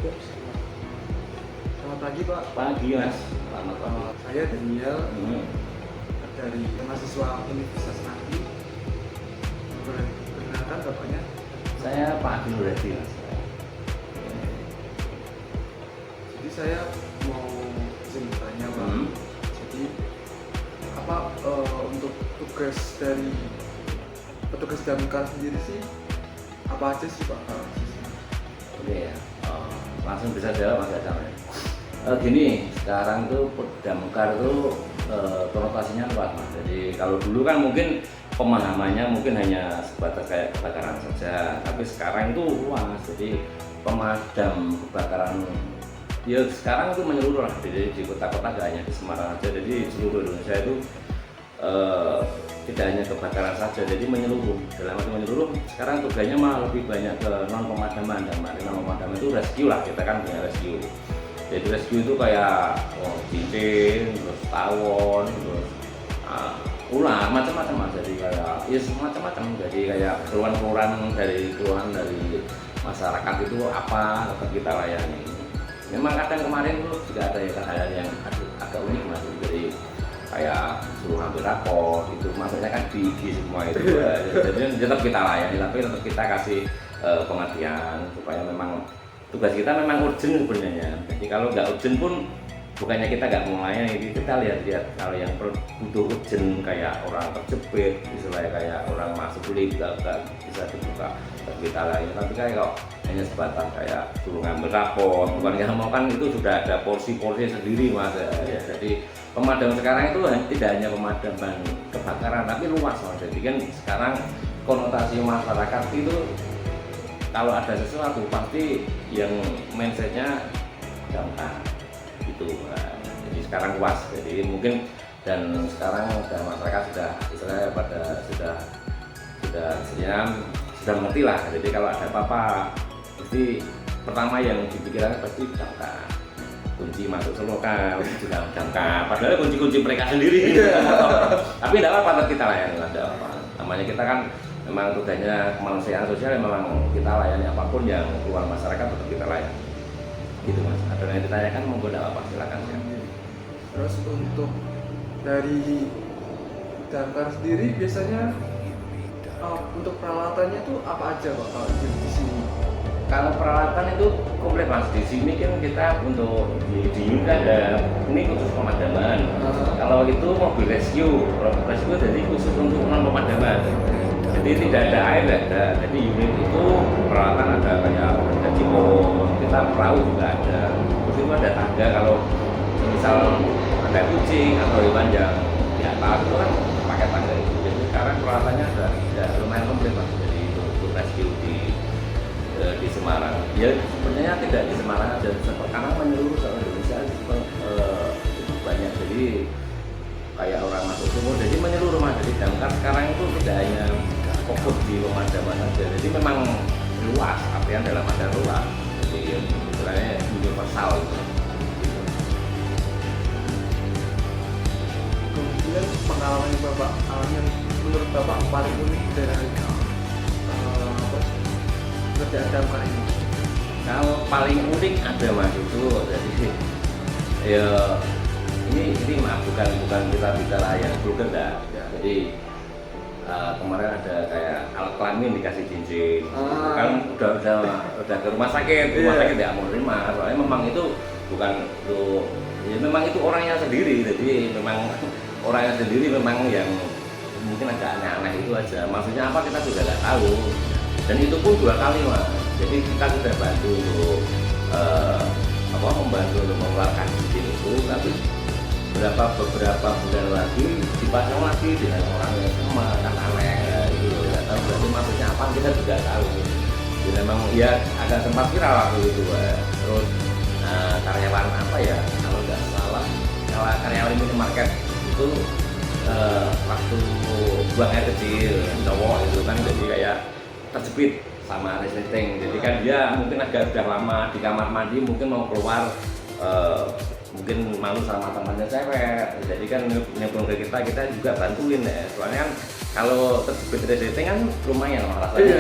Ya, selamat pagi Pak. Pagi Mas, selamat pagi. Saya Daniel Hmm. dari mahasiswa Universitas Anti. Boleh perkenalkan bapaknya? Saya Pak Abdul Redi Mas. Jadi saya mau izin bertanya Pak. Hmm. Jadi apa untuk tugas dari petugas damkar sendiri sih apa aja sih Pak? Oke ya, langsung bisa jawab Mas Adam ya. Gini, sekarang tuh damkar tuh konotasinya luas Mas. Jadi kalau dulu kan mungkin pemahamannya mungkin hanya sebatas kayak kebakaran saja, tapi sekarang itu luas. Jadi pemadam kebakaran ya sekarang itu menyeluruh lah. Jadi di kota-kota gak hanya di Semarang aja, jadi seluruh Indonesia itu tidak hanya kebakaran saja, jadi menyeluruh. Dalam arti menyeluruh, sekarang tugasnya malah lebih banyak ke non pemadaman. Dan non pemadaman itu rescue lah, kita kan punya rescue. Jadi rescue itu kayak cincin, terus tawon, terus ular, macam-macam mas. Jadi kayak ya macam-macam. Jadi kayak keluhan dari masyarakat itu apa tetap kita layani. Memang kadang kemarin tuh juga ada hal yang agak unik mas. Jadi kayak suruh ambil rapor itu maksudnya kan di semua itu jadi tetap kita layani, tapi tetap kita kasih pengertian supaya memang tugas kita memang urgent sebenarnya. Jadi kalau nggak urgent pun bukannya kita nggak mau layani, kita lihat kalau yang butuh urgent kayak orang terjepit misalnya, kayak orang masuk lift nggak bisa dibuka, tetap kita layani. Tapi kalau hanya sebatas kayak suruh ngambil rapor bukan kita mau, kan itu sudah ada porsi-porsi sendiri mas ya. Jadi pemadam sekarang itu tidak hanya pemadaman kebakaran tapi luas mas. Jadi kan sekarang konotasi masyarakat itu kalau ada sesuatu pasti yang mindsetnya damkar gitu. Nah, jadi sekarang luas, jadi mungkin dan sekarang masyarakat sudah istilahnya sudah mengerti lah. Jadi kalau ada apa-apa pasti pertama yang dipikirkan pasti damkar. Kunci masuk selokan juga damkar, padahal kunci mereka sendiri. Tapi tidak apa-apa, kita layani, tidak apa. Namanya kita kan memang tugasnya kemanusiaan sosial, memang kita layani apapun yang keluar masyarakat tetap kita layani. Gitu mas. Ada yang ditanyakan monggo, tidak apa, silakan ya. Terus untuk dari damkar sendiri biasanya untuk peralatannya tuh apa aja Pak kalau di sini? Kalau peralatan itu komplit mas. Di sini kan kita untuk di unit ada ini khusus pemadaman. Kalau itu mobil rescue jadi khusus untuk non pemadaman. Jadi tidak ada air, tidak ada. Jadi unit itu peralatan ada kayak ada cipon, kita perahu juga ada. Terus itu ada tangga kalau misal ada kucing atau hewan yang di atas itu kan pakai tangga itu. Jadi sekarang peralatannya sudah lumayan komplit mas. Jadi untuk rescue di Semarang. Ya sebenarnya tidak di Semarang aja, karena menyeluruh ke Indonesia cukup banyak. Jadi kayak orang masuk sumur, jadi menyeluruh mas. Jadi damkar sekarang itu tidak hanya fokus di pemadaman saja, jadi memang luas, artian dalam artian luas. Jadi istilahnya universal gitu. Kemudian pengalaman yang Bapak alami yang menurut Bapak paling unik dari kerjaan damkar ini? Kalau paling unik ada mas itu, jadi ya ini mah bukan kita bicara yang broker dah. Jadi kemarin ada kayak alat kelamin dikasih cincin, kan udah ke rumah sakit tidak mau terima, soalnya memang itu bukan itu ya, memang itu orangnya sendiri. Jadi memang orangnya sendiri memang yang mungkin agak aneh-aneh itu aja. Maksudnya apa kita juga nggak tahu. Dan itu pun 2 kali mas. Jadi kita sudah bantu untuk membantu untuk mengeluarkan cincin itu, tapi beberapa bulan lagi dipasang lagi dengan orang yang sama, kan aneh gitu loh. Nggak tahu berarti maksudnya apa, kita juga tahu. Jadi memang ya agak sempat viral waktu itu. Terus karyawan apa ya kalau nggak salah, kalau karyawan minimarket itu waktu buang air kecil cowok itu kan jadi kayak terjepit sama resleting. Jadi kan dia mungkin agak sudah lama di kamar mandi, mungkin mau keluar mungkin malu sama temannya cewek. Jadi kan nyambung ke kita juga bantuin ya. Soalnya kan kalau terjepit resleting kan lumayan rasanya.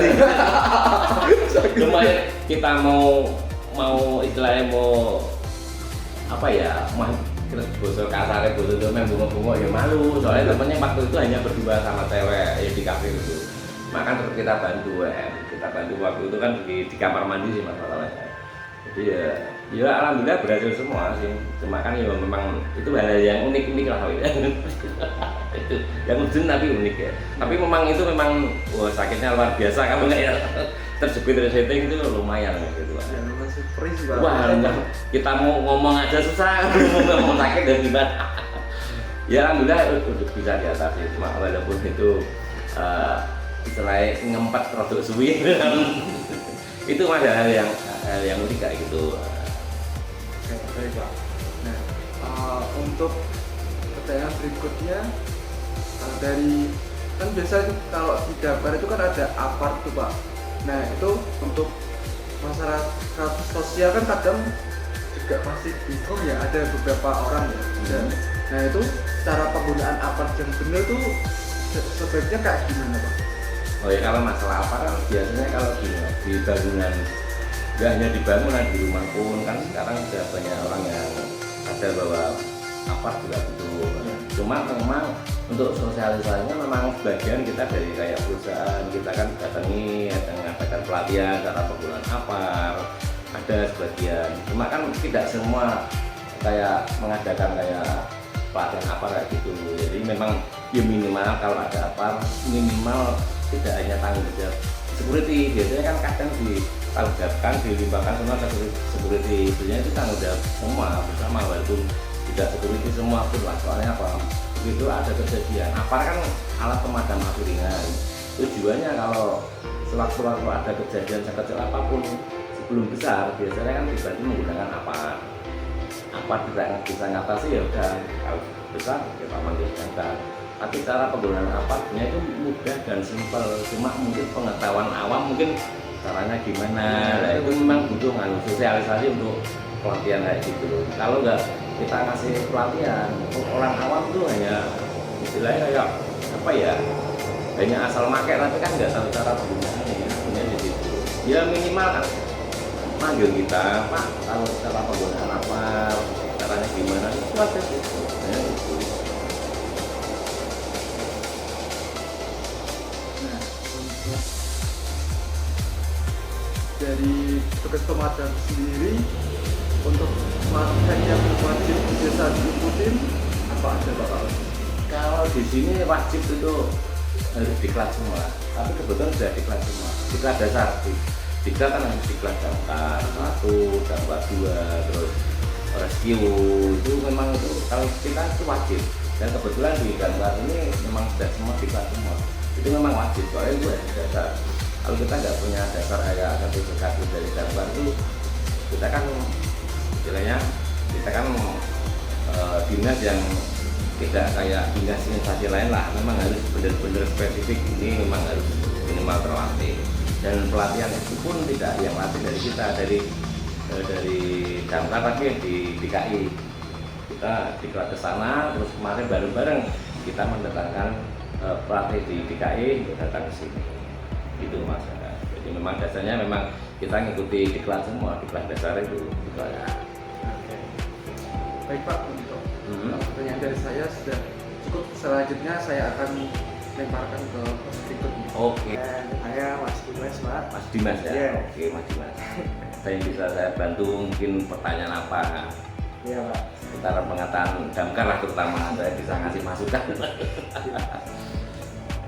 Lumayan kita mau mau istilahnya mau apa ya, mah bosok kasarnya bosok itu main bunga-bunga ya malu, soalnya temennya waktu itu hanya berdua sama cewek ya di kafe itu. Maka terus kita bantu waktu itu kan di kamar mandi sih masalahnya. Jadi ya alhamdulillah berhasil semua sih, cuma kan ya memang itu hal yang unik lah ya. Itu yang ujung tapi unik ya, tapi memang itu memang wah, sakitnya luar biasa kamu kayak terjepit resleting itu lumayan gitu. Ya masih free sih Pak. Wah enggak, kita mau ngomong aja susah, ngomong sakit dan gimana. Ya alhamdulillah udah bisa diatasi, cuma walaupun itu istilahnya ngempet produk suwi itu masih hal yang unik kayak gitu. Oke, baik Pak. Nah, untuk pertanyaan berikutnya dari kan biasa kalau di Damkar itu kan ada apart tuh Pak. Nah itu untuk masyarakat sosial kan kadang juga masih bingung ya, ada beberapa orang ya. Nah itu cara penggunaan apart yang benar tuh sebaiknya kayak gimana Pak? Oh ya, kalau masalah apa kan biasanya kalau di bangunan, nggak hanya di bangunan, di rumah pun kan sekarang sudah banyak orang yang sadar bahwa apart juga butuh. Cuma memang untuk sosialisasinya memang sebagian kita dari kayak perusahaan kita kan datangi, mengadakan pelatihan cara penggunaan apart, ada sebagian. Cuma kan tidak semua kayak mengadakan kayak pelatihan apart kayak gitu. Jadi memang ya minimal kalau ada apart minimal tidak hanya tanggung jawab security, biasanya kan kadang ditanggung dilimpahkan semua ke security, sebenarnya itu tanggung jawab semua bersama, walaupun tidak security semua pun lah. Soalnya apa, begitu ada kejadian apart kan alat pemadam api ringan, tujuannya kalau sewaktu-waktu ada kejadian sekecil apapun sebelum besar biasanya kan dibantu menggunakan apart tidak bisa ngatasi ya udah, kalau besar kita manggil damkar. Tapi cara penggunaan apartnya itu mudah dan simpel, cuma mungkin pengetahuan awam mungkin caranya gimana. Nah, itu memang butuh sosialisasi untuk pelatihan kayak gitu. Kalau nggak kita kasih pelatihan, orang awam tuh hanya istilahnya kayak apa ya, hanya asal pakai tapi kan nggak tahu cara penggunaannya ya. Sebenarnya di situ ya minimal kan manggil kita, Pak, tahu cara penggunaan apa, caranya gimana, itu aja gitu. Nah, itu. Dari tugas pemadam sendiri untuk pelatihan yang wajib biasa diikutin apa aja Pak? Kalau di sini wajib itu harus diklat semua, tapi kebetulan sudah diklat semua. Diklat dasar, diklat kan harus diklat damkar 1, damkar 2, terus rescue itu memang itu kalau kita itu wajib. Dan kebetulan di damkar ini memang sudah semua diklat semua. Itu memang wajib, soalnya itu harus dasar. Kalau kita nggak punya dasar kayak sertifikat dari damkar itu, kita kan istilahnya kita kan dinas yang tidak kayak dinas instansi lain lah, memang harus benar-benar spesifik, ini memang harus minimal terlatih. Dan pelatihan itu pun tidak yang latih dari kita, dari damkar tapi di DKI kita diklat ke sana, terus kemarin bareng-bareng kita mendatangkan pelatih di DKI untuk datang ke sini. Itu Mas. Jadi memang dasarnya memang kita ngikuti diklat semua, diklat dasar itu ya. Oke. Baik Pak, untuk pertanyaan dari saya sudah cukup. Selanjutnya saya akan lemparkan ke berikutnya. Oke. Saya Mas Dimas Pak. Mas Dimas ya. Iya. Oke Mas Dimas. Saya bisa saya bantu mungkin pertanyaan apa? Iya Pak. Secara pengetahuan damkar lah terutama saya bisa ngasih masukan.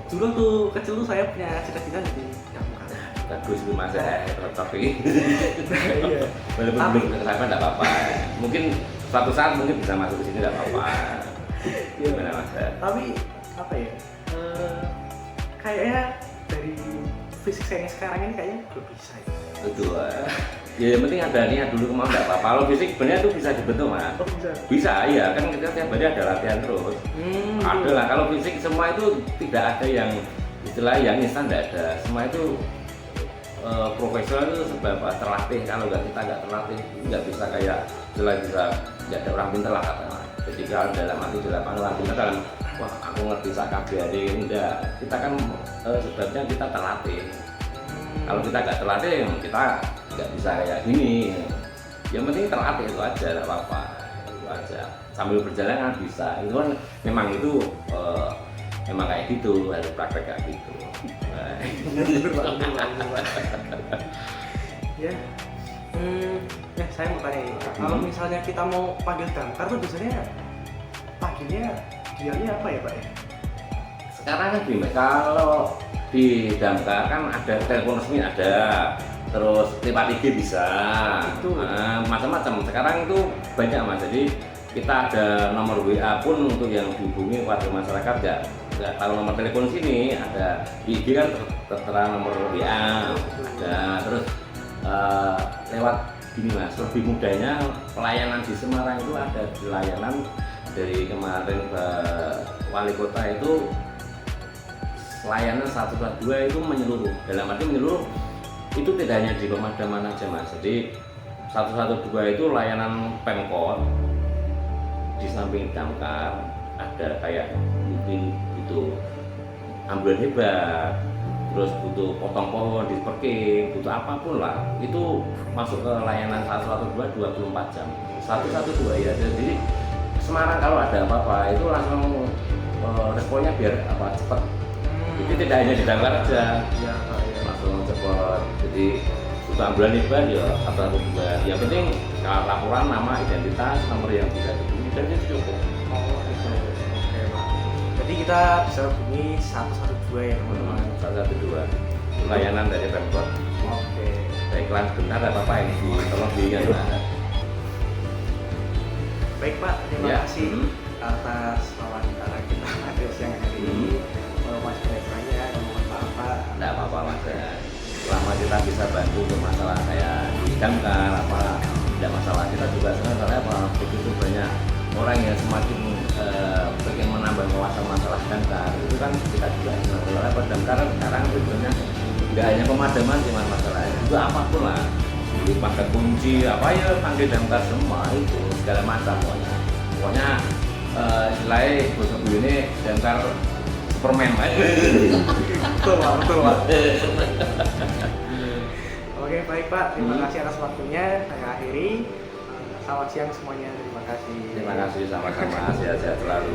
Dulu tuh kecil tuh saya punya cita-cita jadi damkar. Bagus itu Mas ya, cocok ini. Iya. Walaupun belum kesampaian tidak apa-apa. Mungkin suatu saat mungkin bisa masuk ke sini tidak apa-apa. Iya. Gimana Mas? Tapi apa ya? Kayaknya dari fisik saya yang sekarang ini kayaknya belum bisa. Ya. Betul. Ya yang penting ada niat dulu, mau nggak apa-apa. Kalau fisik sebenarnya itu bisa dibentuk Mas. Oh bisa. Bisa, iya kan kita tiap hari ada latihan terus. Ada lah. Kalau fisik semua itu tidak ada yang istilah yang instan, tidak ada. Semua itu profesional itu sebab terlatih. Kalau kita nggak terlatih nggak bisa kayak istilah bisa nggak ada orang pintar lah katanya. Jadi kalau dalam arti di lapangan orang pintar dalam wah aku ngerti KBRD enggak. Kita kan sebabnya kita terlatih. Kalau kita nggak terlatih kita nggak bisa kayak gini. Yang penting terlatih itu aja, nggak apa-apa, itu aja. Sambil berjalan kan bisa. Itu kan memang itu memang kayak gitu, harus praktek kayak gitu. Bener, Pak. Ya. Ya saya mau tanya ini. Kalau misalnya kita mau panggil damkar tuh biasanya panggilnya dialnya apa ya Pak ya? Sekarang kan gini, kalau di damkar kan ada telepon resmi ada, terus lewat IG bisa, macam-macam. Sekarang itu banyak mas, jadi kita ada nomor WA pun untuk yang dihubungi warga masyarakat nggak tahu nomor telepon sini, ada IG kan tertera nomor WA ada, terus lewat gini mas, lebih mudahnya pelayanan di Semarang itu ada layanan dari kemarin ke wali kota itu layanan 112 itu menyeluruh, dalam arti menyeluruh itu tidak hanya di pemadaman aja mas, jadi 112 itu layanan Pemkot, di samping damkar ada kayak mungkin itu ambulan hebat, terus butuh potong pohon di parking, butuh apapun lah, itu masuk ke layanan 112 24 jam 112 ya. Jadi Semarang kalau ada apa-apa itu langsung responnya biar apa cepat. Jadi tidak hanya di damkar aja, Ya, langsung cepat. Jadi butuh ambulan hebat ya 112. Yang penting kalau laporan nama, identitas, nomor yang bisa dihubungi dan itu cukup. Oh, itu. Oke, Pak. Jadi kita bisa hubungi 112 ya, teman-teman. 112 layanan dari Pemkot. Oke. Iklan sebentar apa-apa ini tolong diingat. Baik Pak, terima Ya. kasih atas wawancara kita pada siang hari ini. Kalau masih ada yang tanya, mohon maaf Pak. Tidak apa-apa mas, selama kita bisa bantu untuk masalah kayak di damkar apa tidak masalah. Kita juga sebenarnya apa begitu banyak orang yang semakin pengen menambah wawasan masalah damkar, itu kan kita juga sebenarnya damkar sekarang tujuannya nggak hanya pemadaman cuma masalahnya juga apapun lah, pakai kunci apa ya panggil damkar semua itu segala macam pokoknya istilahnya bosok ini damkar Superman Betul Pak, betul Pak. Oke baik Pak, terima kasih atas waktunya. Saya akhiri. Selamat siang semuanya, terima kasih. Terima kasih sama-sama, sehat-sehat selalu.